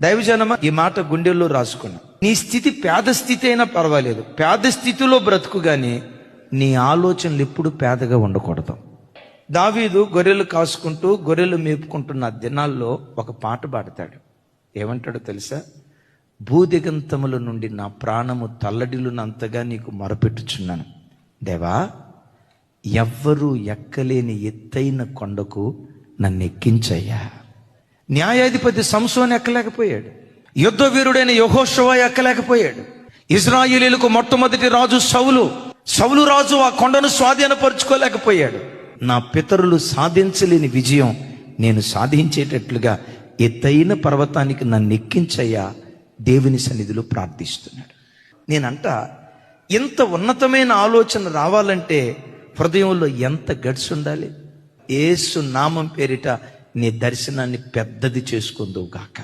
దైవజనమ, ఈ మాట గుండెల్లో రాసుకున్నా. నీ స్థితి పేద స్థితి అయినా పర్వాలేదు, పేద స్థితిలో బ్రతుకు గాని నీ ఆలోచనలు ఎప్పుడు పేదగా ఉండకూడదు. దావీదు గొర్రెలు కాసుకుంటూ గొర్రెలు మేపుకుంటున్న దినాల్లో ఒక పాట పాడతాడు. ఏమంటాడో తెలుసా? భూదిగంతముల నుండి నా ప్రాణము తల్లడిల్లునంతగా నీకు మొరపెట్టుచున్నాను దేవా, ఎవ్వరూ ఎక్కలేని ఎత్తైన కొండకు నన్ను ఎక్కించయ్యా. న్యాయాధిపతి సంసోను ఎక్కలేకపోయాడు, యుద్ధ వీరుడైన యెహోషువ ఎక్కలేకపోయాడు. ఇశ్రాయేలీయులకు మొట్టమొదటి రాజు సౌలు రాజు ఆ కొండను స్వాధీనపరుచుకోలేకపోయాడు. నా పితరులు సాధించలేని విజయం నేను సాధించేటట్లుగా ఎత్తైన పర్వతానికి నన్ను ఎక్కించయ్యా దేవుని సన్నిధిలో ప్రార్థిస్తున్నాడు. నేనంట ఇంత ఉన్నతమైన ఆలోచన రావాలంటే హృదయంలో ఎంత గట్స్ ఉండాలి. యేసు నామం పేరిట నీ దర్శనాన్ని పెద్దది చేసుకుందువు గాక.